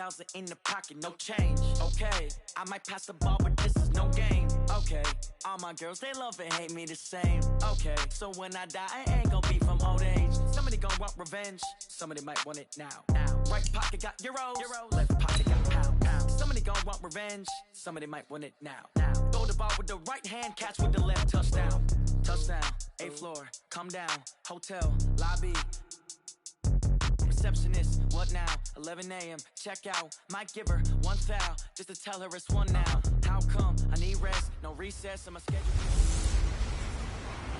$1,000 in the pocket, no change. Okay, I might pass the ball, but this is no game. Okay, all my girls, they love and hate me the same. Okay, so when I die, I ain't gonna be from old age. Somebody gon' want revenge, somebody might want it now. Right pocket got euros, left pocket got pound. Somebody gon' want revenge, somebody might want it now. Throw the ball with the right hand, catch with the left, touchdown. Touchdown, 8th floor, come down, hotel, lobby. Receptionist, what now? 11 a.m. check out. Might give her one foul just to tell her it's one now. How come? I need rest, no recess in my schedule.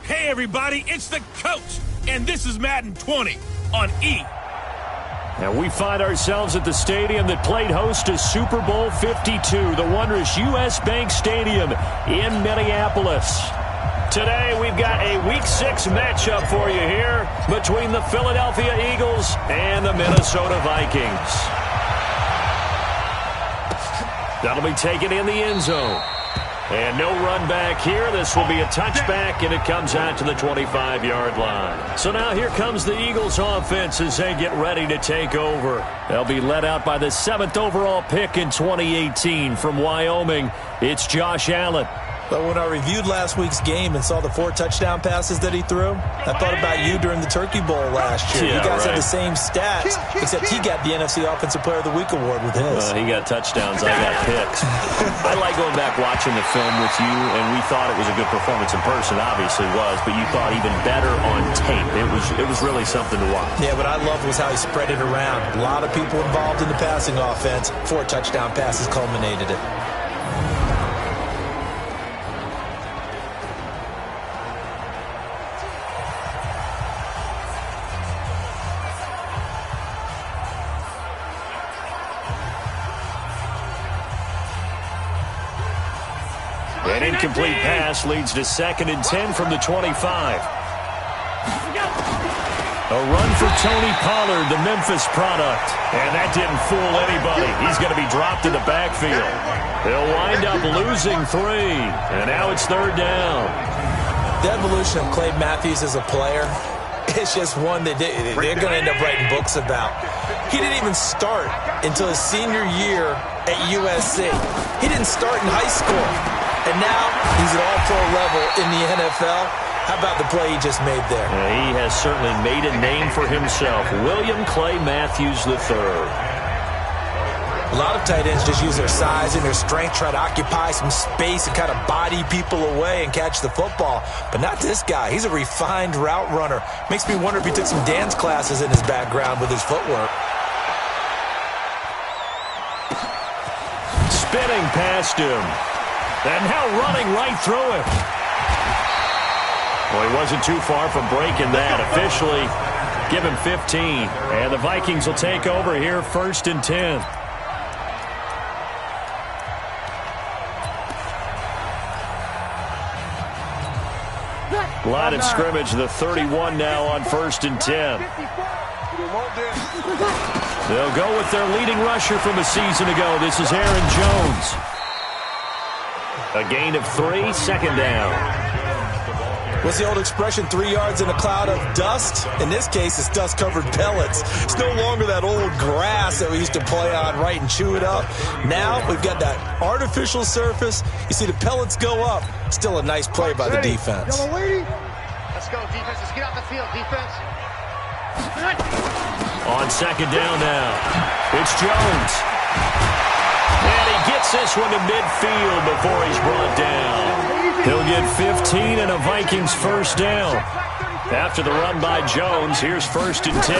Hey everybody, it's the coach, and this is Madden 20 on E. And we find ourselves at the stadium that played host to Super Bowl 52, the wondrous U.S. Bank Stadium in Minneapolis. Today, we've got a Week 6 matchup for you here between the Philadelphia Eagles and the Minnesota Vikings. That'll be taken in the end zone. And no run back here. This will be a touchback, and it comes out to the 25-yard line. So now here comes the Eagles offense as they get ready to take over. They'll be led out by the 7th overall pick in 2018 from Wyoming. It's Josh Allen. But when I reviewed last week's game and saw the 4 touchdown passes that he threw, I thought about you during the Turkey Bowl last year. Yeah, you guys right. had the same stats, except he got the NFC Offensive Player of the Week award with his. He got touchdowns, I got picks. I like going back watching the film with you, and we thought it was a good performance in person, obviously was, but you thought even better on tape. It was really something to watch. Yeah, what I loved was how he spread it around. A lot of people involved in the passing offense. 4 touchdown passes culminated it. An incomplete pass leads to 2nd and 10 from the 25. A run for Tony Pollard, the Memphis product. And that didn't fool anybody. He's going to be dropped in the backfield. They'll wind up losing 3. And now it's 3rd down. The evolution of Clay Matthews as a player, it's just one that they're going to end up writing books about. He didn't even start until his senior year at USC. He didn't start in high school. And now he's at all-pro level in the NFL. How about the play he just made there? He has certainly made a name for himself. William Clay Matthews III. A lot of tight ends just use their size and their strength, try to occupy some space and kind of body people away and catch the football. But not this guy. He's a refined route runner. Makes me wonder if he took some dance classes in his background with his footwork. Spinning past him. And now running right through him. Well, he wasn't too far from breaking that. Officially, give him 15. And the Vikings will take over here 1st and 10. Line of scrimmage, the 31 now on 1st and 10. They'll go with their leading rusher from a season ago. This is Aaron Jones. A gain of 3, 2nd down. What's the old expression, 3 yards in a cloud of dust? In this case, it's dust-covered pellets. It's no longer that old grass that we used to play on, right, and chew it up. Now we've got that artificial surface. You see the pellets go up. Still a nice play by the defense. Let's go, defense. Let's get out the field, defense. On 2nd down now, it's Jones. And he gets this one to midfield before he's brought down. He'll get 15 and a Vikings 1st down. After the run by Jones, here's 1st and 10.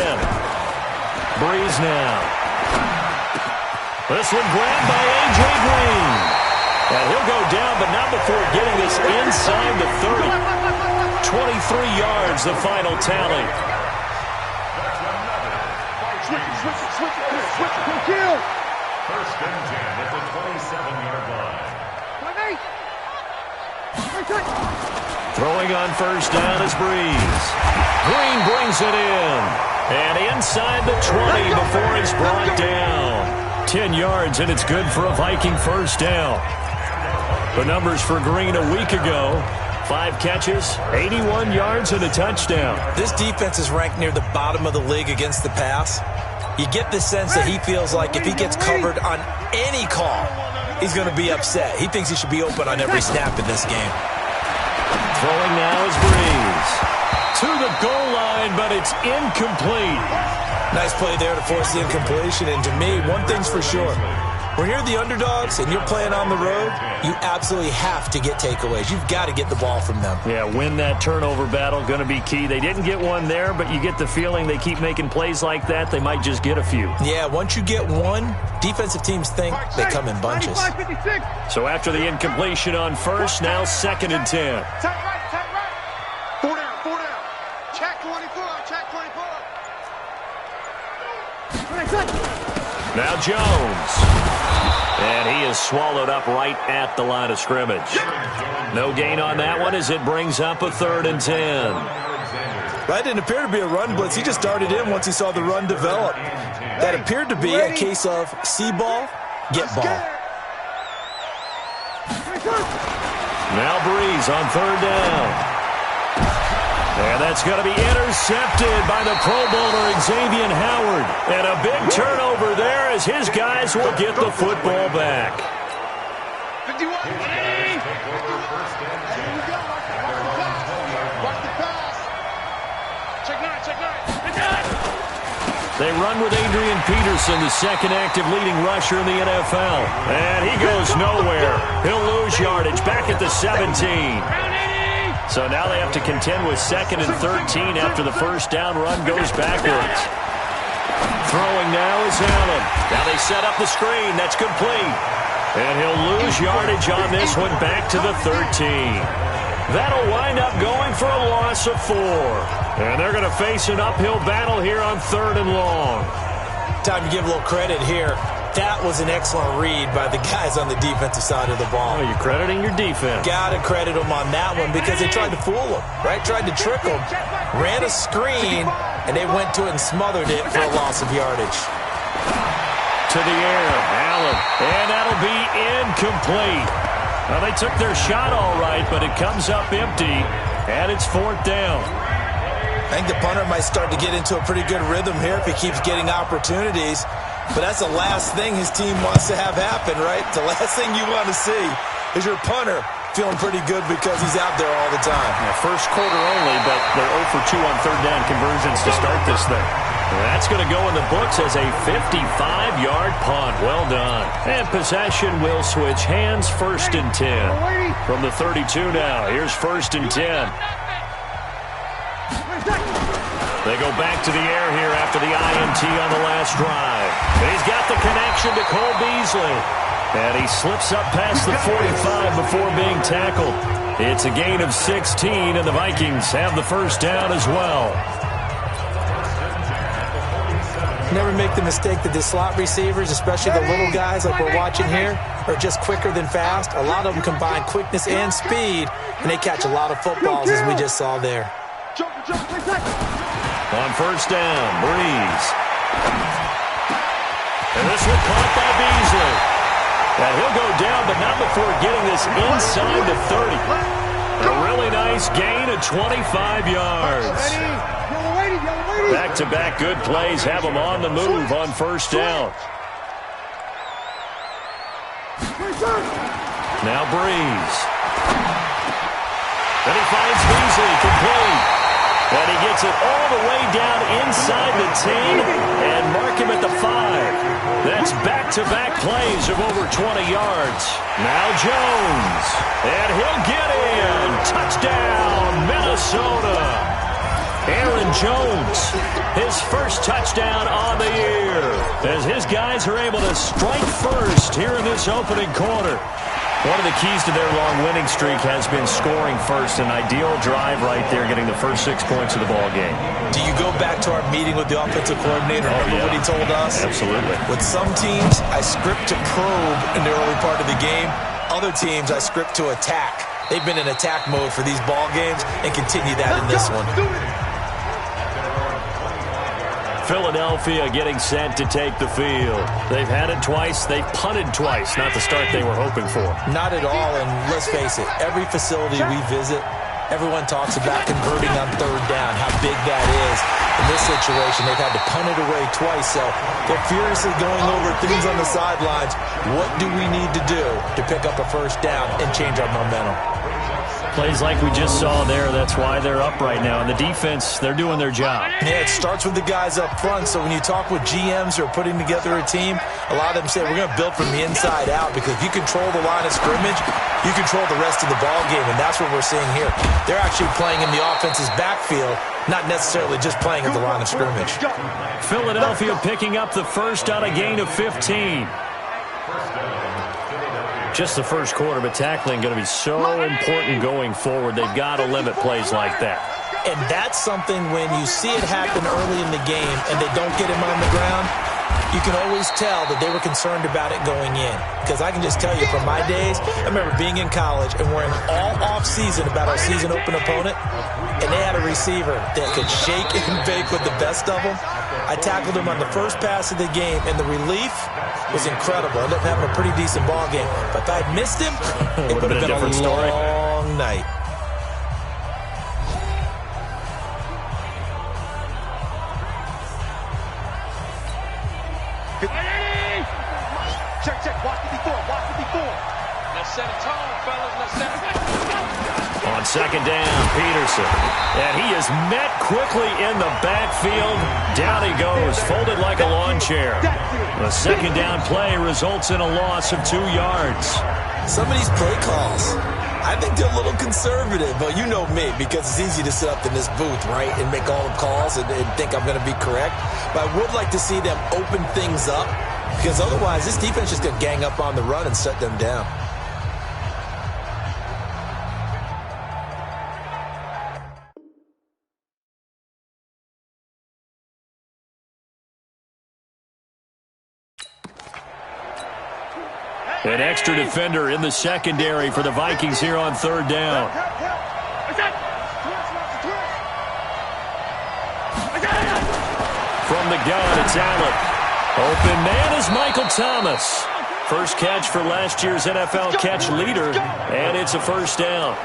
Breeze now. This one grabbed by A.J. Green. And he'll go down, but not before getting this inside the 30. 23 yards, the final tally. Kill. 1st and 10 at the 27-yard line. Throwing on 1st down is Breeze. Green brings it in. And inside the 20 before he's brought down. 10 yards, and it's good for a Viking 1st down. The numbers for Green a week ago: 5 catches, 81 yards, and a touchdown. This defense is ranked near the bottom of the league against the pass. You get the sense that he feels like if he gets covered on any call, he's going to be upset. He thinks he should be open on every snap in this game. Throwing now is Breeze. To the goal line, but it's incomplete. Nice play there to force the incompletion. And to me, one thing's for sure. When you're the underdogs and you're playing on the road, you absolutely have to get takeaways. You've got to get the ball from them. Yeah, win that turnover battle, going to be key. They didn't get one there, but you get the feeling they keep making plays like that, they might just get a few. Yeah, once you get one, defensive teams think they come in bunches. So after the incompletion on first, now 2nd and 10. Tight right. 4 down. Check 24, check 24. Now Jones. And he is swallowed up right at the line of scrimmage. No gain on that one as it brings up a 3rd and 10. That didn't appear to be a run blitz. He just started in once he saw the run develop. That appeared to be a case of see ball, get ball. Now Breeze on 3rd down. And that's going to be intercepted by the Pro Bowler Xavier Howard. And a big turnover there as his guys will get the football back. 51. Watch the pass. Check 9. They run with Adrian Peterson, the second active leading rusher in the NFL. And he goes nowhere. He'll lose yardage back at the 17. So now they have to contend with 2nd and 13 after the first down run goes backwards. Throwing now is Allen. Now they set up the screen. That's complete. And he'll lose yardage on this one back to the 13. That'll wind up going for a loss of 4. And they're going to face an uphill battle here on 3rd and long. Time to give a little credit here. That was an excellent read by the guys on the defensive side of the ball. Oh, you're crediting your defense. Got to credit them on that one because they tried to fool them, right? Tried to trick them, ran a screen, and they went to it and smothered it for a loss of yardage. To the air, Allen, and that'll be incomplete. Well, they took their shot all right, but it comes up empty, and it's 4th down. I think the punter might start to get into a pretty good rhythm here if he keeps getting opportunities. But that's the last thing his team wants to have happen, right? The last thing you want to see is your punter feeling pretty good because he's out there all the time. Yeah, first quarter only, but they're 0 for 2 on 3rd down conversions to start this thing. And that's going to go in the books as a 55-yard punt. Well done. And possession will switch hands. 1st and 10. From the 32 now. Here's 1st and 10. They go back to the air here after the INT on the last drive. And he's got the connection to Cole Beasley. And he slips up past the 45 before being tackled. It's a gain of 16, and the Vikings have the first down as well. Never make the mistake that the slot receivers, especially the little guys like we're watching here, are just quicker than fast. A lot of them combine quickness and speed, and they catch a lot of footballs as we just saw there. On first down, Breeze. And this one caught by Beasley. And he'll go down, but not before getting this inside the 30. A really nice gain of 25 yards. Back-to-back good plays have them on the move on first down. Now Breeze. And he finds Beasley complete. And he gets it all the way down inside the 10 and mark him at the 5. That's back-to-back plays of over 20 yards. Now Jones. And he'll get in. Touchdown, Minnesota. Aaron Jones, his first touchdown on the year. As his guys are able to strike first here in this opening quarter. One of the keys to their long winning streak has been scoring first. An ideal drive right there, getting the first 6 points of the ball game. Do you go back to our meeting with the offensive coordinator? Remember what he told us? Absolutely. With some teams, I script to probe in the early part of the game. Other teams, I script to attack. They've been in attack mode for these ball games and continue that in this one. Philadelphia getting set to take the field. They've had it twice. They've punted twice. Not the start they were hoping for. Not at all, and let's face it, every facility we visit, Everyone talks about converting on third down, how big that is. In this situation, they've had to punt it away twice, so they're furiously going over things on the sidelines. What do we need to do to pick up a first down and change our momentum? Plays like we just saw there, that's why they're up right now. And the defense, they're doing their job. Yeah, it starts with the guys up front. So when you talk with GMs who are putting together a team, a lot of them say we're going to build from the inside out, because if you control the line of scrimmage, you control the rest of the ball game, and that's what we're seeing here. They're actually playing in the offense's backfield, not necessarily just playing at the line of scrimmage. Philadelphia picking up the first on a gain of 15. Just the first quarter, but tackling going to be so important going forward. They've got to limit plays like that. And that's something when you see it happen early in the game and they don't get him on the ground, you can always tell that they were concerned about it going in. Because I can just tell you from my days, I remember being in college and worrying all off-season about our season open opponent, and they had a receiver that could shake and bake with the best of them. I tackled him on the first pass of the game, and the relief was incredible. I ended up having a pretty decent ball game. But if I had missed him, it would have been a long night. Check. Watch it before. Let's set a tone, fellas. Let's set a On second down, Peterson. And he is met quickly in the backfield. Down he goes, folded like a lawn chair. The second down play results in a loss of 2 yards. Some of these play calls, I think they're a little conservative, but you know me, because it's easy to sit up in this booth, right, and make all the calls and think I'm going to be correct. But I would like to see them open things up, because otherwise this defense is going to gang up on the run and shut them down. An extra defender in the secondary for the Vikings here on third down. From the gun, it's Allen. Open man is Michael Thomas. First catch for last year's NFL catch leader, and it's a first down.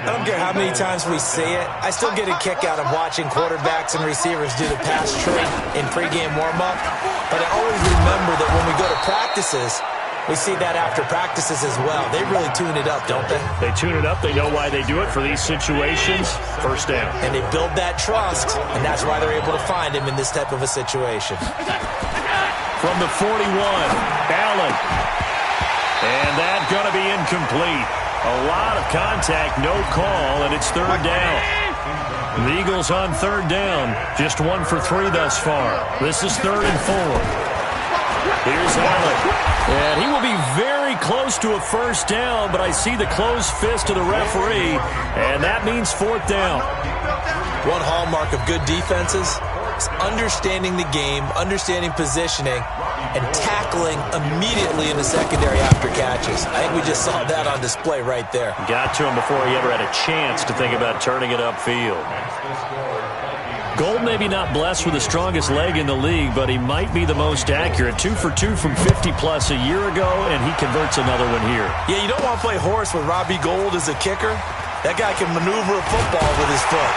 I don't care how many times we see it. I still get a kick out of watching quarterbacks and receivers do the pass tree in pregame warm-up. But I always remember that when we go to practices, we see that after practices as well. They really tune it up, don't they? They tune it up. They know why they do it for these situations. First down. And they build that trust, and that's why they're able to find him in this type of a situation. From the 41, Allen. And that's going to be incomplete. A lot of contact, no call, and it's third down. The Eagles on third down, just 1 for 3 thus far. This is 3rd and 4. Here's Allen, and he will be very close to a first down, but I see the closed fist of the referee, and that means 4th down. One hallmark of good defenses is understanding the game, understanding positioning, and tackling immediately in the secondary after catches. I think we just saw that on display right there. Got to him before he ever had a chance to think about turning it upfield. Gold maybe not blessed with the strongest leg in the league, but he might be the most accurate. 2 for 2 from 50-plus a year ago, and he converts another one here. Yeah, you don't want to play horse with Robbie Gould as a kicker. That guy can maneuver a football with his foot.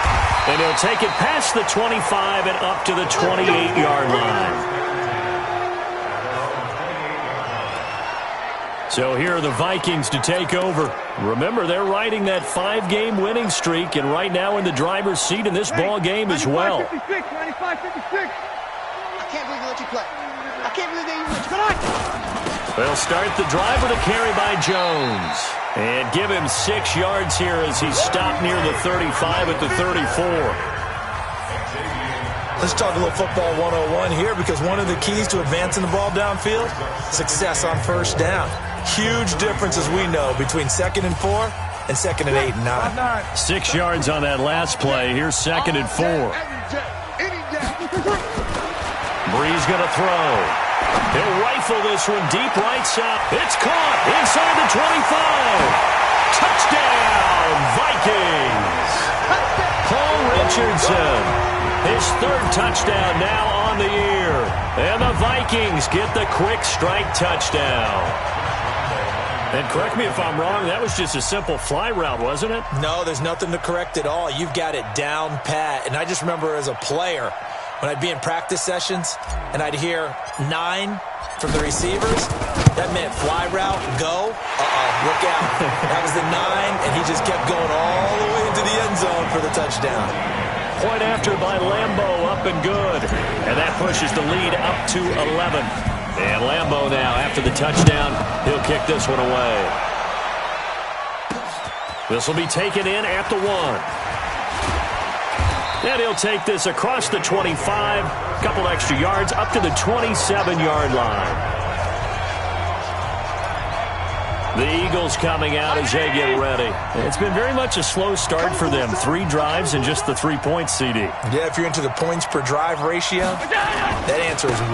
And he'll take it past the 25 and up to the 28-yard line. So here are the Vikings to take over. Remember, they're riding that 5-game winning streak, and right now in the driver's seat in this ball game as well. 95, 56. I can't believe they let you play. I can't believe they let you play. They'll start the drive with a carry by Jones. And give him 6 yards here as he's stopped near the 35 at the 34. Let's talk a little football 101 here, because one of the keys to advancing the ball downfield, success on first down. Huge difference, as we know, between 2nd and 4 and 2nd and 8 and 9. 6 yards on that last play. Here's 2nd and 4. Breeze going to throw. He'll rifle this one deep right side. It's caught inside the 25. Touchdown, Vikings. Paul Richardson, his 3rd touchdown now on the year. And the Vikings get the quick strike touchdown. And correct me if I'm wrong, that was just a simple fly route, wasn't it? No, there's nothing to correct at all. You've got it down pat. And I just remember as a player, when I'd be in practice sessions and I'd hear 9 from the receivers, that meant fly route, go. Look out. That was the 9, and he just kept going all the way into the end zone for the touchdown. Point after by Lambeau, up and good. And that pushes the lead up to 11. And Lambeau now, after the touchdown, he'll kick this one away. This will be taken in at the 1. And he'll take this across the 25, a couple extra yards, up to the 27-yard line. The Eagles coming out as they get ready. It's been very much a slow start for them. 3 drives and just the 3 points, CD. Yeah, if you're into the points per drive ratio, that answer is 1.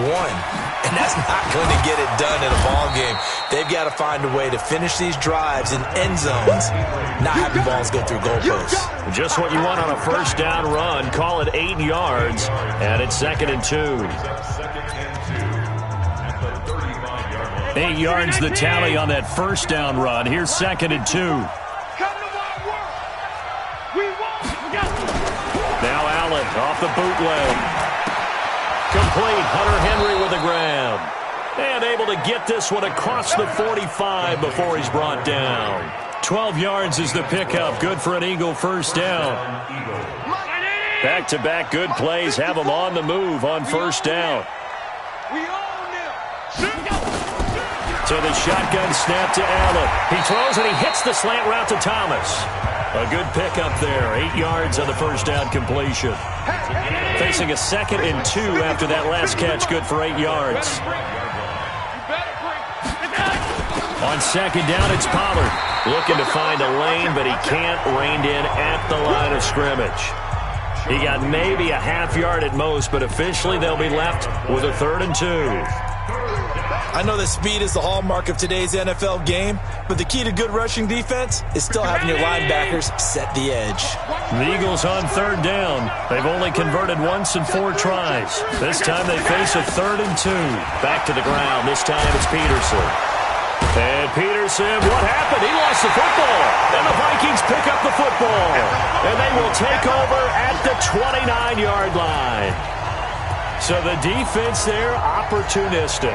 And that's not going to get it done in a ball game. They've got to find a way to finish these drives in end zones, not having balls go through goalposts. Just what you want on a first down run. Call it 8 yards, and it's 2nd and 2. 8 yards the tally on that first down run. Here's 2nd and 2. Now Allen off the bootleg. Complete. Hunter Henry with the grab. And able to get this one across the 45 before he's brought down. 12 yards is the pickup. Good for an Eagle first down. Back-to-back good plays have him on the move on first down. So the shotgun snap to Allen. He throws and he hits the slant route to Thomas. A good pickup there. 8 yards on the first down completion. Facing a 2nd and 2 after that last catch. Good for 8 yards. On 2nd down, it's Pollard. Looking to find a lane, but he can't. Reined in at the line of scrimmage. He got maybe a half yard at most, but officially they'll be left with a 3rd and 2. I know that speed is the hallmark of today's NFL game, but the key to good rushing defense is still having your linebackers set the edge. The Eagles on 3rd down. They've only converted once in 4 tries. This time they face a 3rd and 2. Back to the ground. This time it's Peterson. And Peterson, what happened? He lost the football. And the Vikings pick up the football. And they will take over at the 29-yard line. So the defense there, opportunistic.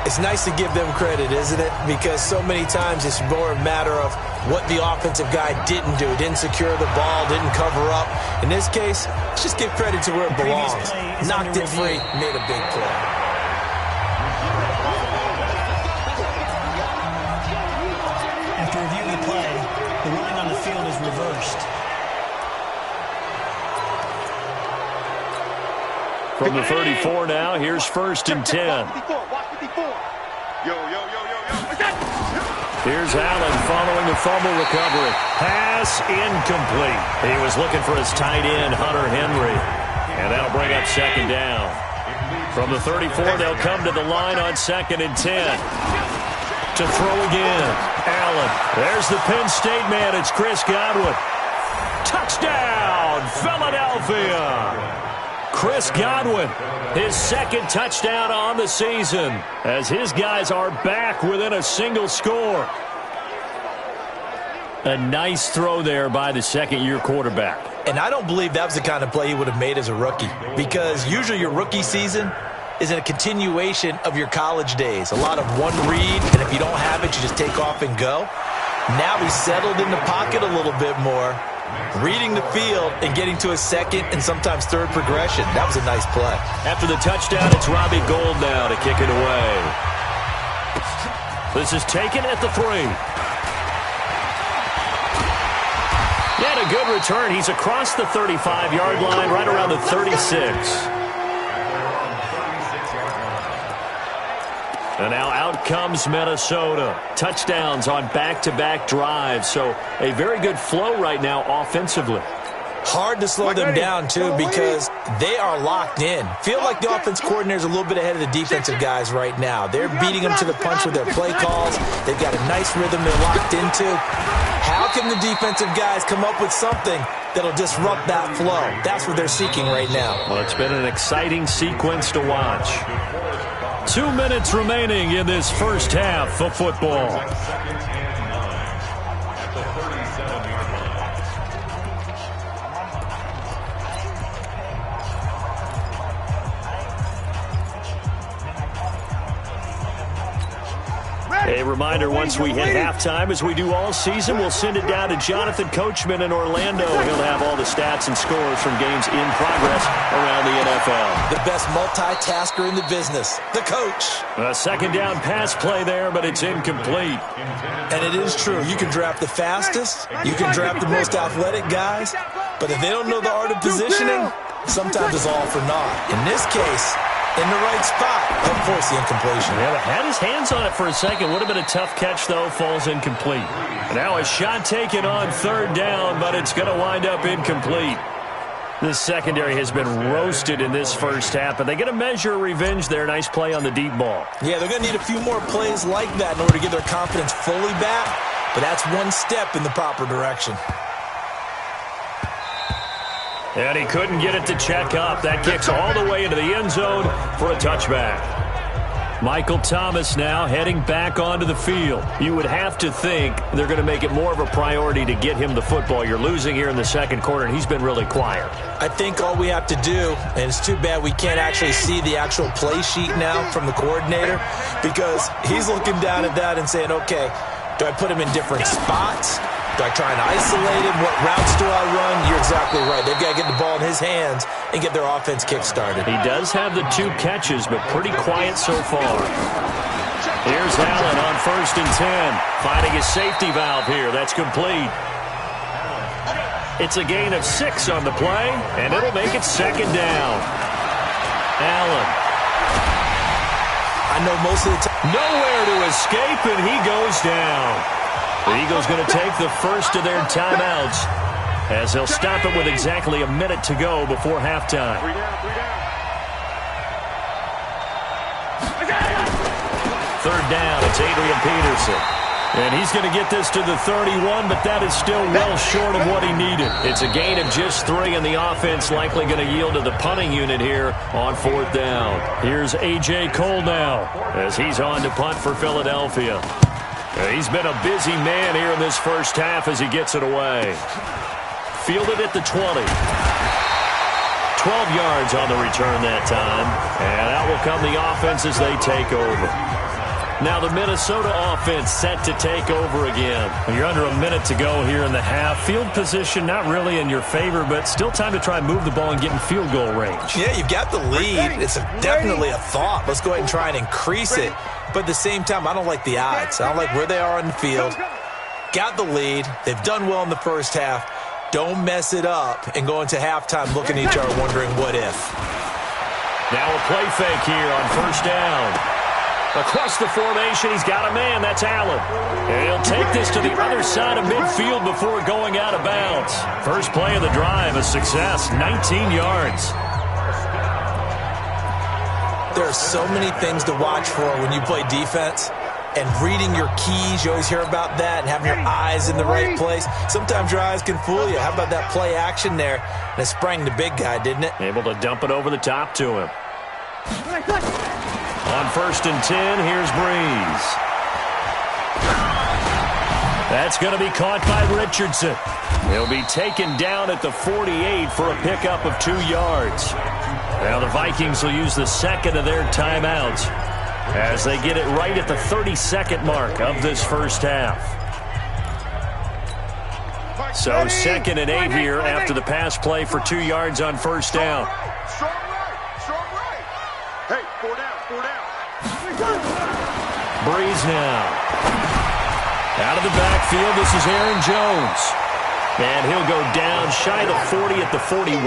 It's nice to give them credit, isn't it? Because so many times it's more a matter of what the offensive guy didn't do. Didn't secure the ball, didn't cover up. In this case, let's just give credit to where it belongs. Knocked it free, made a big play. After reviewing the play, the ruling on the field is reversed. From the 34 now, here's 1st and 10. Here's Allen following the fumble recovery. Pass incomplete. He was looking for his tight end, Hunter Henry. And that'll bring up 2nd down. From the 34, they'll come to the line on 2nd and 10. To throw again. Allen. There's the Penn State man. It's Chris Godwin. Touchdown, Philadelphia. Chris Godwin, his 2nd touchdown on the season, as his guys are back within a single score. A nice throw there by the 2nd-year quarterback. And I don't believe that was the kind of play he would have made as a rookie, because usually your rookie season is a continuation of your college days. A lot of one read, and if you don't have it, you just take off and go. Now he's settled in the pocket a little bit more, reading the field and getting to a 2nd and sometimes 3rd progression. That was a nice play. After the touchdown, it's Robbie Gould now to kick it away. This is taken at the 3. Yet a good return. He's across the 35-yard line, right around the 36. And now out comes Minnesota. Touchdowns on back-to-back drives. So a very good flow right now offensively. Hard to slow them down, too, because they are locked in. Feel like the offense coordinator is a little bit ahead of the defensive guys right now. They're beating them to the punch with their play calls. They've got a nice rhythm they're locked into. How can the defensive guys come up with something that'll disrupt that flow? That's what they're seeking right now. Well, it's been an exciting sequence to watch. 2 minutes remaining in this first half of football. Second and 9 at the 37-yard line. A reminder, once we hit halftime, as we do all season, we'll send it down to Jonathan Coachman in Orlando. He'll have all the stats and scores from games in progress around the NFL. The best multitasker in the business, the coach. A second down pass play there, but it's incomplete. And it is true. You can draft the fastest. You can draft the most athletic guys. But if they don't know the art of positioning, sometimes it's all for naught. In this case, in the right spot, of course, the incompletion. Yeah, had his hands on it for a second. Would have been a tough catch, though. Falls incomplete. Now a shot taken on third down, but it's going to wind up incomplete. This secondary has been roasted in this first half, but they get a measure of revenge there. Nice play on the deep ball. Yeah, they're going to need a few more plays like that in order to get their confidence fully back, but that's one step in the proper direction. And he couldn't get it to check up. That kicks all the way into the end zone for a touchback. Michael Thomas now heading back onto the field. You would have to think they're going to make it more of a priority to get him the football. You're losing here in the second quarter, and he's been really quiet. I think all we have to do, and it's too bad we can't actually see the actual play sheet now from the coordinator, because he's looking down at that and saying, okay, do I put him in different spots? Do I try and isolate him? What routes do I run? You're exactly right. They've got to get the ball in his hands and get their offense kick-started. He does have the 2 catches, but pretty quiet so far. Here's Allen on 1st and 10. Finding his safety valve here. That's complete. It's a gain of 6 on the play, and it'll make it second down. Allen. I know most of the time. Nowhere to escape, and he goes down. The Eagles going to take the first of their timeouts as they'll stop it with exactly a minute to go before halftime. Third down, it's Adrian Peterson. And he's going to get this to the 31, but that is still well short of what he needed. It's a gain of just 3, and the offense likely going to yield to the punting unit here on 4th down. Here's A.J. Cole now as he's on to punt for Philadelphia. He's been a busy man here in this first half as he gets it away. Fielded at the 20. 12 yards on the return that time. And out will come the offense as they take over. Now the Minnesota offense set to take over again. You're under a minute to go here in the half. Field position not really in your favor, but still time to try and move the ball and get in field goal range. Yeah, you've got the lead. It's definitely a thought. Let's go ahead and try and increase it. But at the same time, I don't like the odds. I don't like where they are on the field. Got the lead. They've done well in the first half. Don't mess it up and go into halftime looking at each other wondering what if. Now a play fake here on 1st down. Across the formation, he's got a man. That's Allen. And he'll take this to the other side of midfield before going out of bounds. First play of the drive, a success, 19 yards. There are so many things to watch for when you play defense. And reading your keys, you always hear about that, and having your eyes in the right place. Sometimes your eyes can fool you. How about that play action there? And it sprang the big guy, didn't it? Able to dump it over the top to him. On 1st and 10, here's Breeze. That's going to be caught by Richardson. He'll be taken down at the 48 for a pickup of 2 yards. Now the Vikings will use the second of their timeouts as they get it right at the 32nd mark of this first half. So 2nd and 8 here after the pass play for 2 yards on 1st down. Strong right. Hey, 4 down. Breeze now. Out of the backfield, this is Aaron Jones. And he'll go down shy of the 40 at the 41.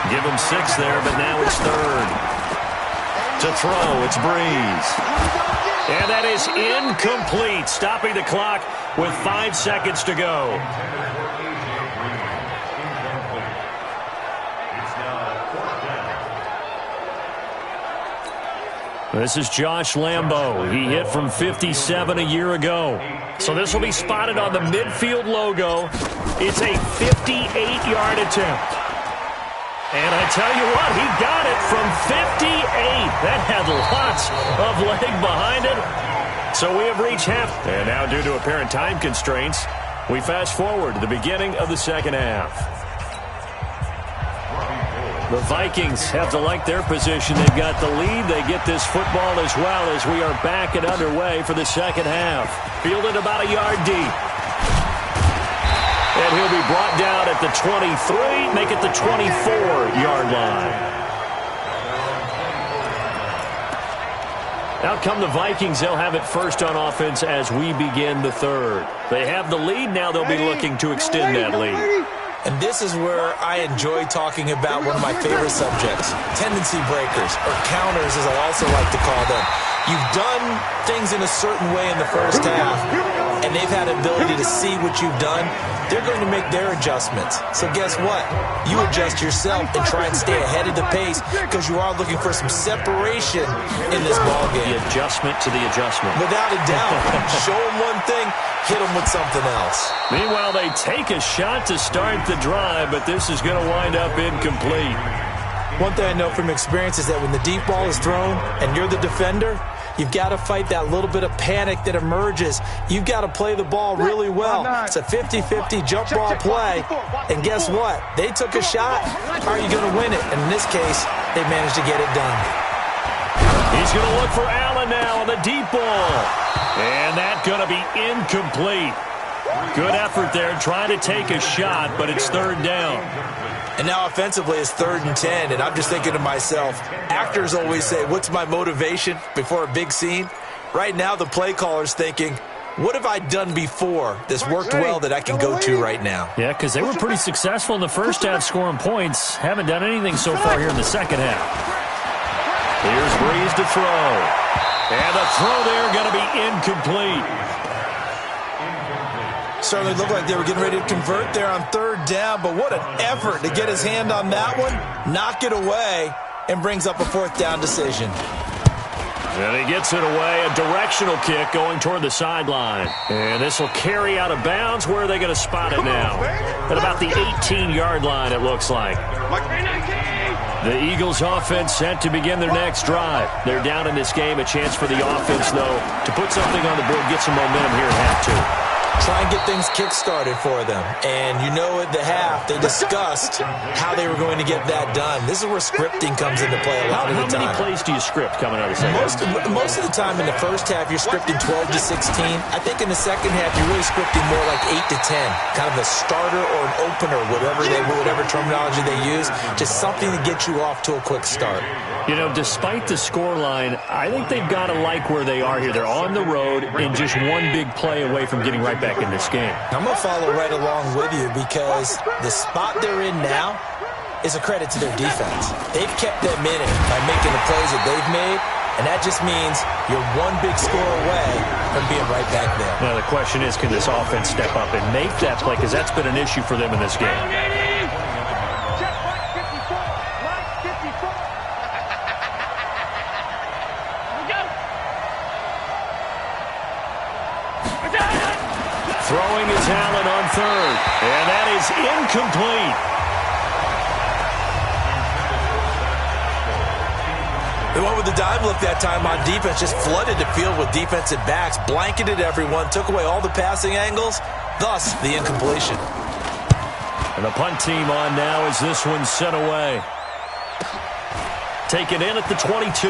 Give him 6 there, but now it's 3rd. To throw, it's Breeze. And that is incomplete, stopping the clock with 5 seconds to go. This is Josh Lambo. He hit from 57 a year ago. So this will be spotted on the midfield logo. It's a 58-yard attempt. And I tell you what, he got it from 58. That had lots of leg behind it. So we have reached half. And now, due to apparent time constraints, we fast forward to the beginning of the second half. The Vikings have to like their position. They've got the lead. They get this football as well as we are back and underway for the second half. Fielded about a yard deep. And he'll be brought down at the 23, make it the 24-yard line. Out come the Vikings. They'll have it first on offense as we begin the third. They have the lead. Now they'll be looking to extend that lead. And this is where I enjoy talking about one of my favorite subjects, tendency breakers, or counters as I also like to call them. You've done things in a certain way in the first half, and they've had the ability to see what you've done. They're going to make their adjustments. So guess what? You adjust yourself and try and stay ahead of the pace because you are looking for some separation in this ballgame. The adjustment to the adjustment. Without a doubt. Show them one thing, hit them with something else. Meanwhile, they take a shot to start the drive, but this is going to wind up incomplete. One thing I know from experience is that when the deep ball is thrown and you're the defender, you've got to fight that little bit of panic that emerges. You've got to play the ball really well. It's a 50-50 jump ball play. And guess what? They took a shot. How are you going to win it? And in this case, they managed to get it done. He's going to look for Allen now on the deep ball. And that's going to be incomplete. Good effort there trying to take a shot, but it's third down. And now offensively it's 3rd and 10, and I'm just thinking to myself, actors always say, what's my motivation before a big scene? Right now the play caller's thinking, what have I done before that's worked well that I can go to right now? Yeah, because they were pretty successful in the first half scoring points. Haven't done anything so far here in the second half. Here's Breeze to throw. And the throw there going to be incomplete. Certainly looked like they were getting ready to convert there on 3rd down, but what an effort to get his hand on that one, knock it away, and brings up a 4th down decision. And he gets it away, a directional kick going toward the sideline. And this will carry out of bounds. Where are they going to spot it now? At about the 18-yard line, it looks like. The Eagles offense set to begin their next drive. They're down in this game. A chance for the offense, though, to put something on the board, get some momentum here at half 2. Try and get things kick-started for them. And you know at the half, they discussed how they were going to get that done. This is where scripting comes into play a lot of the time. How many plays do you script coming out of the second half? Most of the time in the first half, you're scripting 12 to 16. I think in the second half, you're really scripting more like 8 to 10. Kind of a starter or an opener, whatever terminology they use. Just something to get you off to a quick start. You know, despite the scoreline, I think they've got to like where they are here. They're on the road and just one big play away from getting right back in this game. I'm going to follow right along with you because the spot they're in now is a credit to their defense. They've kept them in it by making the plays that they've made, and that just means you're one big score away from being right back there. Now, the question is, can this offense step up and make that play? Because that's been an issue for them in this game. Throwing is Allen on 3rd, and that is incomplete. They went with the dive look that time on defense, just flooded the field with defensive backs, blanketed everyone, took away all the passing angles, thus the incompletion. And the punt team on now as this one's sent away. Taken in at the 22.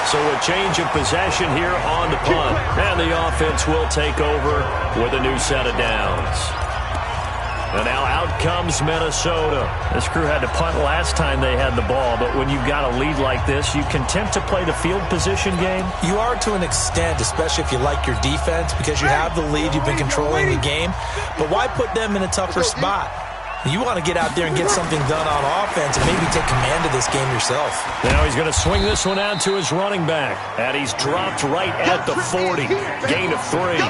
So a change of possession here on the punt. And the offense will take over with a new set of downs. And now out comes Minnesota. This crew had to punt last time they had the ball, but when you've got a lead like this, you content to play the field position game? You are to an extent, especially if you like your defense, because you have the lead, you've been controlling the game. But why put them in a tougher spot? You want to get out there and get something done on offense and maybe take command of this game yourself. Now he's going to swing this one out to his running back. And he's dropped right at the 40. Gain of 3.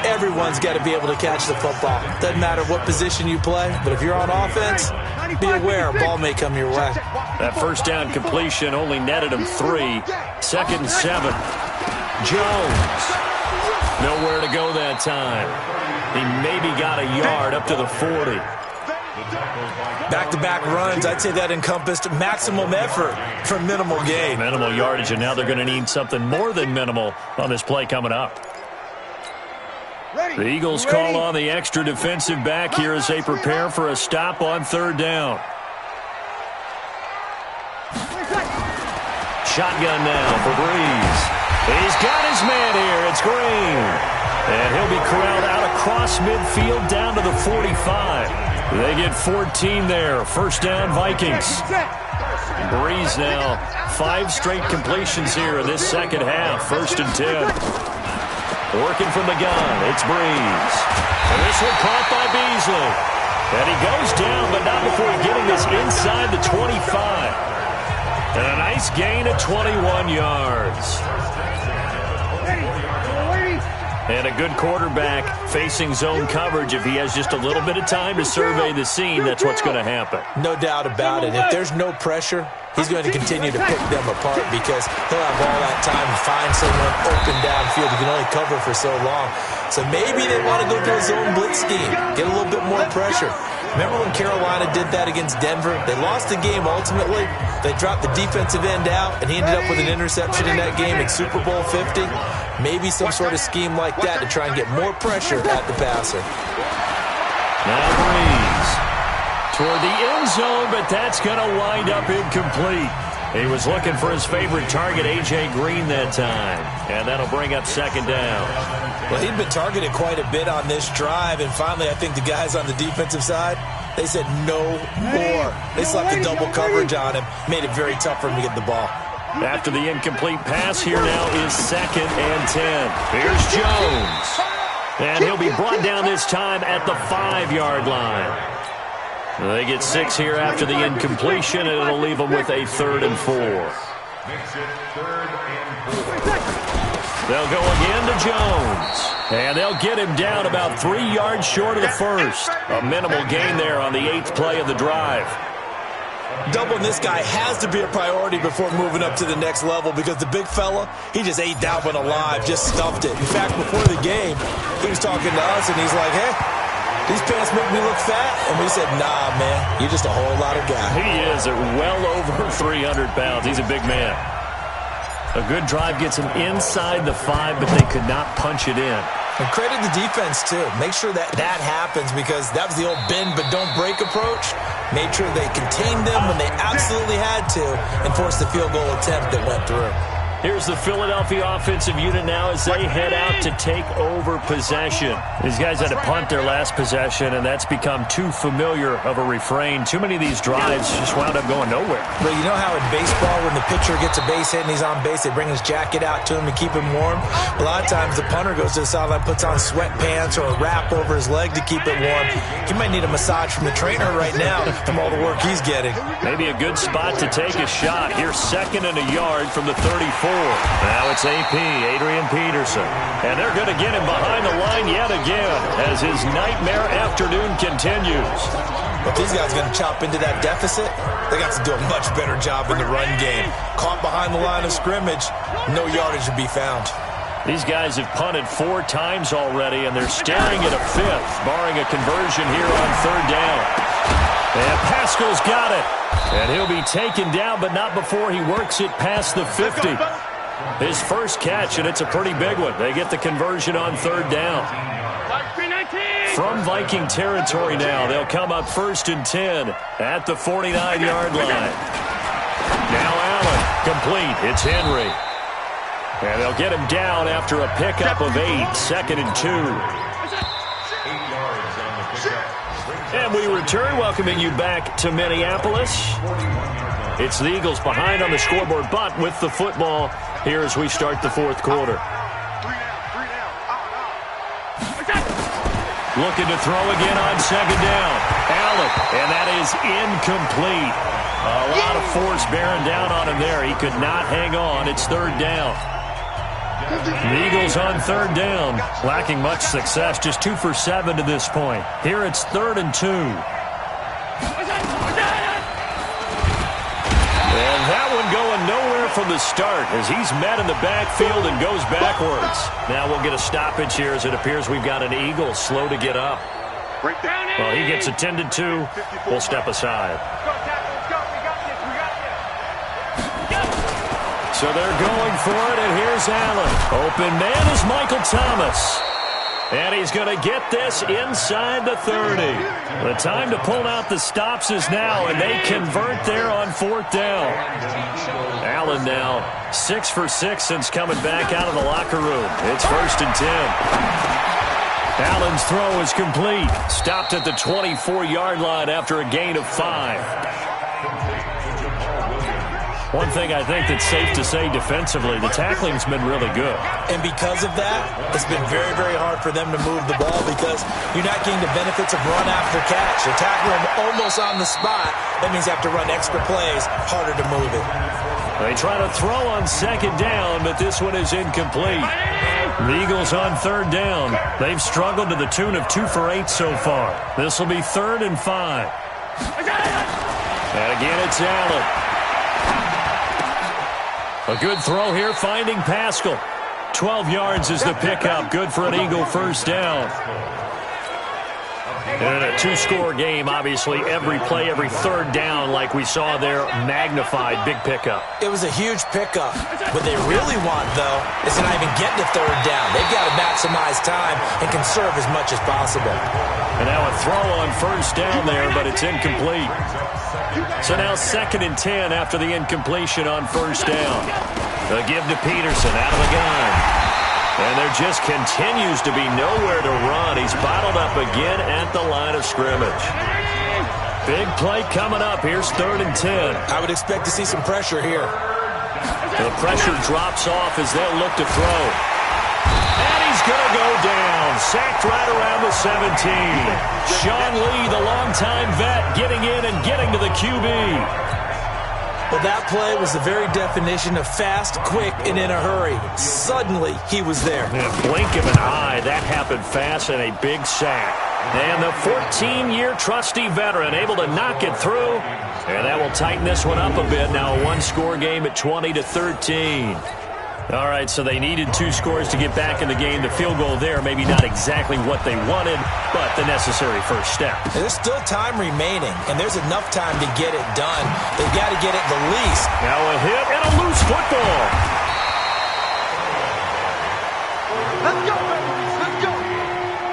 Everyone's got to be able to catch the football. Doesn't matter what position you play, but if you're on offense, be aware a ball may come your way. That first down completion only netted him 3. 2nd and 7. Jones. Nowhere to go then. that time. He maybe got a yard up to the 40. Back-to-back runs, I'd say that encompassed maximum effort for minimal gain. Minimal yardage, and now they're going to need something more than minimal on this play coming up. The Eagles call on the extra defensive back here as they prepare for a stop on third down. Shotgun now for Breeze. He's got his man here. It's Green. And he'll be corralled out across midfield down to the 45. They get 14 there. First down, Vikings. Breeze now. 5 straight completions here in this second half. First and 10. Working from the gun. It's Breeze. And this one caught by Beasley. And he goes down, but not before getting this inside the 25. And a nice gain of 21 yards. And a good quarterback facing zone coverage. If he has just a little bit of time to survey the scene, that's what's going to happen. No doubt about it. If there's no pressure, he's going to continue to pick them apart because he'll have all that time to find someone open downfield. He can only cover for so long. So maybe they want to go to a zone blitz scheme, get a little bit more pressure. Remember when Carolina did that against Denver? They lost the game ultimately. They dropped the defensive end out, and he ended up with an interception in that game in Super Bowl 50. Maybe some sort of scheme like that to try and get more pressure at the passer. Now Breeze toward the end zone, but that's going to wind up incomplete. He was looking for his favorite target, A.J. Green, that time. And that'll bring up second down. Well, he'd been targeted quite a bit on this drive, and finally I think the guys on the defensive side, they said no more. They slapped the double coverage on him, made it very tough for him to get the ball. After the incomplete pass, here now is second and 10. Here's Jones. And he'll be brought down this time at the 5-yard line. They get 6 here after the incompletion, and it'll leave them with a 3rd and 4. They'll go again to Jones. And they'll get him down about 3 yards short of the first. A minimal gain there on the 8th play of the drive. Doubling this guy has to be a priority before moving up to the next level because the big fella, he just ate that one alive, just stuffed it. In fact, before the game, he was talking to us, and he's like, hey, these pants make me look fat. And we said, nah, man, you're just a whole lot of guy. He is at well over 300 pounds. He's a big man. A good drive gets him inside the 5, but they could not punch it in. And credit the defense, too. Make sure that happens because that was the old bend but don't break approach. Made sure they contained them when they absolutely had to and forced the field goal attempt that went through. Here's the Philadelphia offensive unit now as they head out to take over possession. These guys had to punt their last possession, and that's become too familiar of a refrain. Too many of these drives just wound up going nowhere. But you know how in baseball when the pitcher gets a base hit and he's on base, they bring his jacket out to him to keep him warm? A lot of times the punter goes to the sideline, puts on sweatpants or a wrap over his leg to keep it warm. He might need a massage from the trainer right now from all the work he's getting. Maybe a good spot to take a shot. Here's 2nd and a yard from the 34. Now it's AP, Adrian Peterson. And they're going to get him behind the line yet again as his nightmare afternoon continues. But these guys are going to chop into that deficit. They got to do a much better job in the run game. Caught behind the line of scrimmage, no yardage to be found. These guys have punted 4 times already, and they're staring at a 5th, barring a conversion here on 3rd down. And Pascal's got it. And he'll be taken down, but not before he works it past the 50. His first catch, and it's a pretty big one. They get the conversion on 3rd down. From Viking territory now, they'll come up 1st and 10 at the 49-yard line. Now Allen, complete. It's Henry. And they'll get him down after a pickup of 8, 2nd and 2. And we return, welcoming you back to Minneapolis. It's the Eagles behind on the scoreboard, but with the football here as we start the 4th quarter. Looking to throw again on 2nd down. Allen, and that is incomplete. A lot of force bearing down on him there. He could not hang on. It's 3rd down. The Eagles on 3rd down, lacking much success, just 2 for 7 to this point. Here it's 3rd and 2. And that one going nowhere from the start as he's met in the backfield and goes backwards. Now we'll get a stoppage here as it appears we've got an Eagle slow to get up. Well, he gets attended to. We'll step aside. So they're going for it, and here's Allen. Open man is Michael Thomas. And he's going to get this inside the 30. The time to pull out the stops is now, and they convert there on 4th down. Allen now 6 for 6 since coming back out of the locker room. It's 1st and 10. Allen's throw is complete. Stopped at the 24-yard line after a gain of 5. One thing I think that's safe to say defensively, the tackling's been really good. And because of that, it's been very, very hard for them to move the ball because you're not getting the benefits of run after catch. You're tackling them almost on the spot. That means you have to run extra plays, harder to move it. They try to throw on 2nd down, but this one is incomplete. The Eagles on 3rd down. They've struggled to the tune of 2 for 8 so far. This will be 3rd and 5. And again, it's Allen. A good throw here, finding Pascal. 12 yards is the pickup. Good for an Eagle 1st down. In a 2-score game, obviously, every play, every 3rd down, like we saw there, magnified, big pickup. It was a huge pickup. What they really want, though, is to not even get to 3rd down. They've got to maximize time and conserve as much as possible. And now a throw on 1st down there, but it's incomplete. So now 2nd and 10 after the incompletion on 1st down. The give to Peterson out of the gun. And there just continues to be nowhere to run. He's bottled up again at the line of scrimmage. Big play coming up. Here's 3rd and 10. I would expect to see some pressure here. The pressure drops off as they'll look to throw. And he's going to go down. Sacked right around the 17. Sean Lee, the longtime vet, getting in and getting to the QB. Well, that play was the very definition of fast, quick, and in a hurry. Suddenly, he was there. In a blink of an eye, that happened fast and a big sack. And the 14-year trusty veteran able to knock it through. And that will tighten this one up a bit. Now a 1-score game at 20-13. All right, so they needed 2 scores to get back in the game. The field goal there, maybe not exactly what they wanted, but the necessary first step. There's still time remaining, and there's enough time to get it done. They've got to get it the least. Now a hit and a loose football. Let's go, let's go.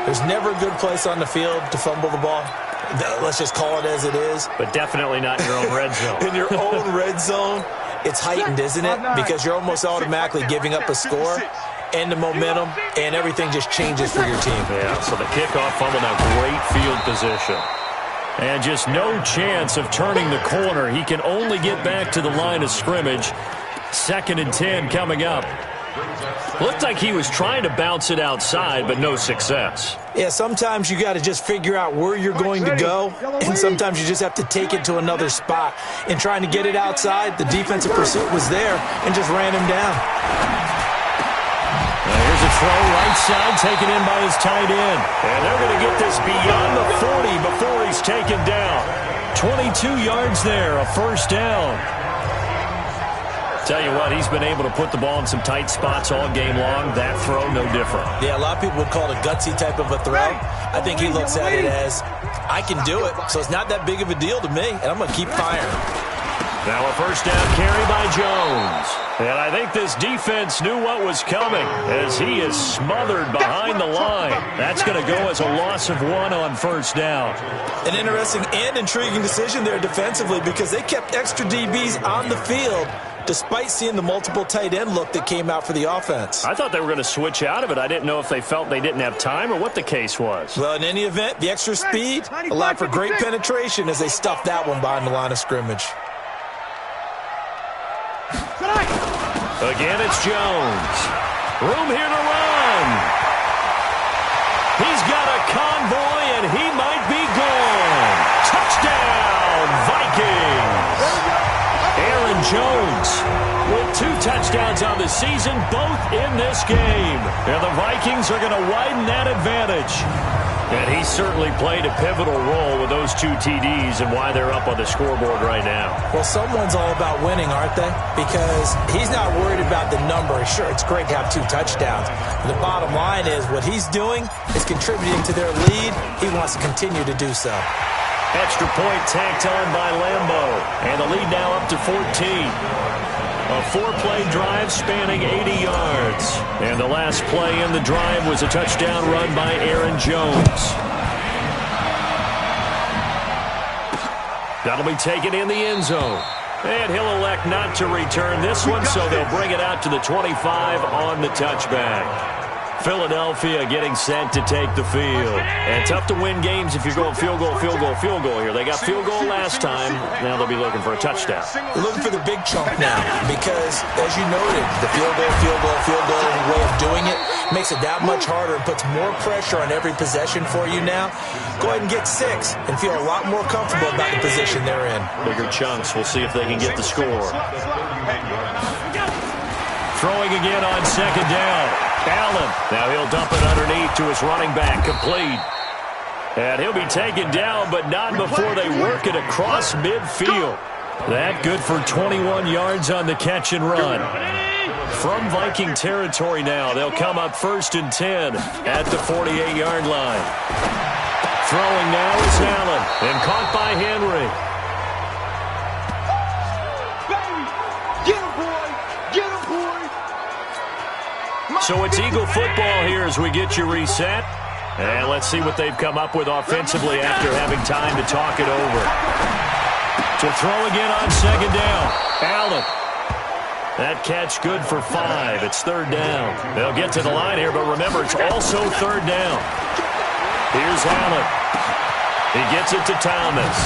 There's never a good place on the field to fumble the ball. Let's just call it as it is. But definitely not in your own red zone. In your own red zone. It's heightened, isn't it? Because you're almost automatically giving up a score and the momentum, and everything just changes for your team. Yeah, so the kickoff fumble, now great field position. And just no chance of turning the corner. He can only get back to the line of scrimmage. 2nd and 10 coming up. Looked like he was trying to bounce it outside, but no success. Yeah, sometimes you got to just figure out where you're going to go, and sometimes you just have to take it to another spot. And trying to get it outside, the defensive pursuit was there and just ran him down. Now here's a throw right side, taken in by his tight end. And they're going to get this beyond the 40 before he's taken down. 22 yards there, a 1st down. Tell you what, he's been able to put the ball in some tight spots all game long. That throw, no different. Yeah, a lot of people would call it a gutsy type of a throw. I think he looks at it as, I can do it, so it's not that big of a deal to me, and I'm going to keep firing. Now a 1st down carry by Jones. And I think this defense knew what was coming as he is smothered behind the line. That's going to go as a loss of 1 on 1st down. An interesting and intriguing decision there defensively because they kept extra DBs on the field despite seeing the multiple tight end look that came out for the offense. I thought they were going to switch out of it. I didn't know if they felt they didn't have time or what the case was. Well, in any event, the extra speed allowed for great penetration as they stuffed that one behind the line of scrimmage. Again, it's Jones. Room here to run. He's got a convoy, and he might be gone. Touchdown, Vikings. Aaron Jones with 2 touchdowns on the season, both in this game. And the Vikings are going to widen that advantage. And he certainly played a pivotal role with those 2 TDs and why they're up on the scoreboard right now. Well, someone's all about winning, aren't they? Because he's not worried about the number. Sure, it's great to have 2 touchdowns. But the bottom line is what he's doing is contributing to their lead. He wants to continue to do so. Extra point tacked on by Lambo. And the lead now up to 14. A 4-play drive spanning 80 yards. And the last play in the drive was a touchdown run by Aaron Jones. That'll be taken in the end zone. And he'll elect not to return this one, so they'll bring it out to the 25 on the touchback. Philadelphia getting set to take the field. And tough to win games if you're going field goal here. They got field goal last time. Now they'll be looking for a touchdown. They're looking for the big chunk now because, as you noted, the field goal way of doing it makes it that much harder and puts more pressure on every possession for you now. Go ahead and get 6 and feel a lot more comfortable about the position they're in. Bigger chunks. We'll see if they can get the score. Throwing again on second down. Allen. Now he'll dump it underneath to his running back. Complete. And he'll be taken down, but not before they work it across midfield. That good for 21 yards on the catch and run. From Viking territory now, they'll come up 1st and 10 at the 48-yard line. Throwing now is Allen, and caught by Henry. So it's Eagle football here as we get you reset. And let's see what they've come up with offensively after having time to talk it over. To throw again on second down. Allen. That catch good for 5. It's 3rd down. They'll get to the line here, but remember, it's also 3rd down. Here's Allen. He gets it to Thomas.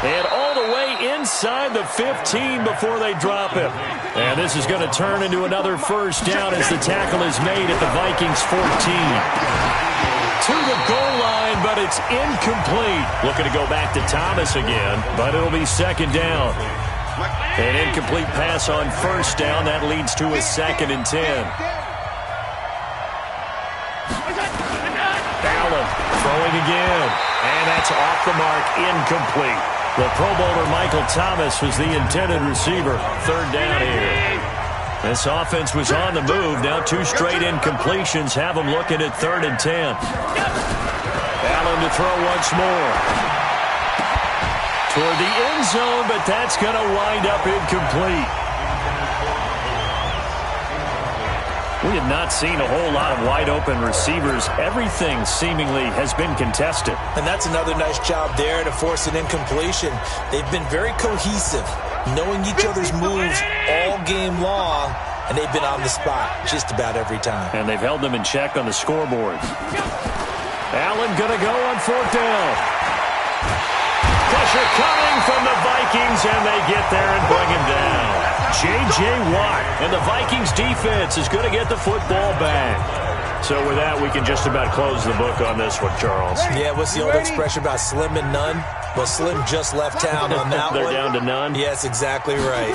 And all the way inside the 15 before they drop him. And this is going to turn into another 1st down as the tackle is made at the Vikings 14. To the goal line, but it's incomplete. Looking to go back to Thomas again, but it'll be 2nd down. An incomplete pass on 1st down. That leads to a 2nd and 10. Allen throwing again. And that's off the mark, incomplete. The Pro Bowler Michael Thomas was the intended receiver. 3rd down here. This offense was on the move. Now 2 straight incompletions have them looking at 3rd and 10. Allen to throw once more. Toward the end zone, but that's going to wind up incomplete. We have not seen a whole lot of wide-open receivers. Everything seemingly has been contested. And that's another nice job there to force an incompletion. They've been very cohesive, knowing each other's moves all game long, and they've been on the spot just about every time. And they've held them in check on the scoreboard. Allen going to go on 4th down. Pressure coming from the Vikings, and they get there and bring him down. J.J. Watt, and the Vikings defense is going to get the football back. So with that, we can just about close the book on this one, Charles. Yeah, what's the old expression about slim and none? Well, Slim just left town on that They're one. down to none? Yes, exactly right.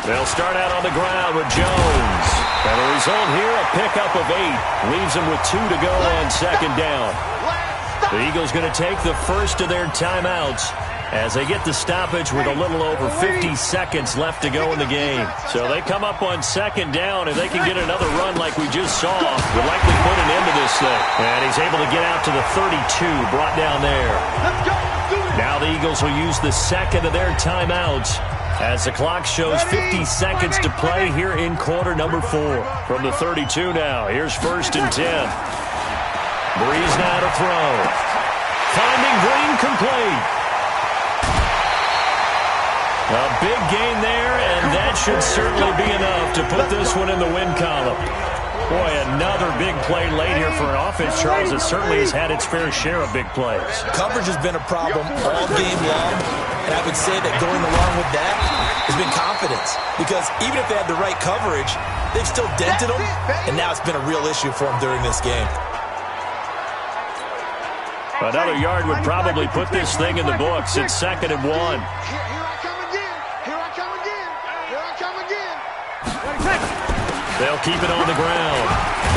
They'll start out on the ground with Jones. And the result here, a pickup of 8. Leaves them with 2 to go on 2nd down. The Eagles going to take the first of their timeouts as they get the stoppage with a little over 50 seconds left to go in the game. So they come up on 2nd down. If they can get another run like we just saw, would likely put an end to this thing. And he's able to get out to the 32, brought down there. Now the Eagles will use the 2nd of their timeouts as the clock shows 50 seconds to play here in quarter number 4. From the 32 now, here's 1st and 10. Breeze now to throw. Finding Green, complete. A big gain there, and that should certainly be enough to put this one in the win column. Boy, another big play late here for an offense, Charles, that certainly has had its fair share of big plays. Coverage has been a problem all game long, and I would say that going along with that has been confidence. Because even if they had the right coverage, they've still dented them, and now it's been a real issue for them during this game. Another yard would probably put this thing in the books. It's 2nd and 1. They'll keep it on the ground.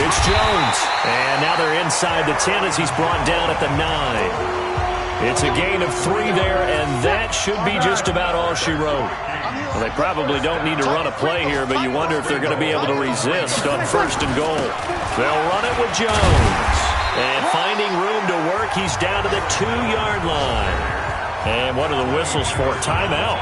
It's Jones. And now they're inside the 10 as he's brought down at the 9. It's a gain of 3 there, and that should be just about all she wrote. Well, they probably don't need to run a play here, but you wonder if they're going to be able to resist on 1st and goal. They'll run it with Jones. And finding room to work, he's down to the 2-yard line. And what are the whistles for? Timeout.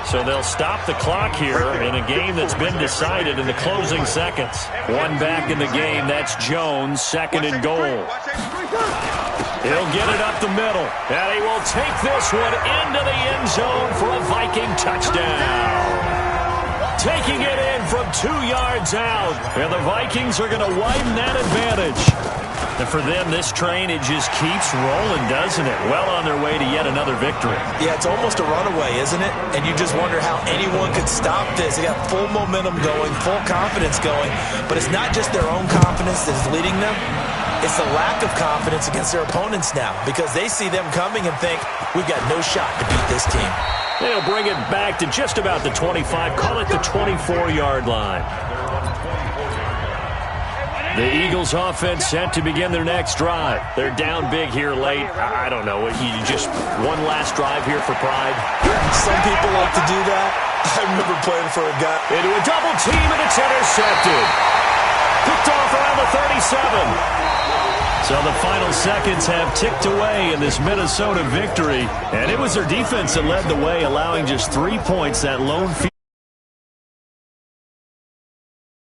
So they'll stop the clock here in a game that's been decided in the closing seconds. One back in the game, that's Jones, 2nd and goal. He'll get it up the middle, and he will take this one into the end zone for a Viking touchdown. Taking it in from 2 yards out, and the Vikings are going to widen that advantage. And for them, this train, it just keeps rolling, doesn't it? Well on their way to yet another victory. Yeah, it's almost a runaway, isn't it? And you just wonder how anyone could stop this. They got full momentum going, full confidence going, but it's not just their own confidence that is leading them. It's the lack of confidence against their opponents now because they see them coming and think, we've got no shot to beat this team. They'll bring it back to just about the 25, call it the 24-yard line. The Eagles offense set to begin their next drive. They're down big here late. I don't know. You just one last drive here for pride? Some people like to do that. I remember playing for a guy. Into a double team, and it's intercepted. Picked off around the 37. So the final seconds have ticked away in this Minnesota victory. And it was their defense that led the way, allowing just 3 points, that lone field.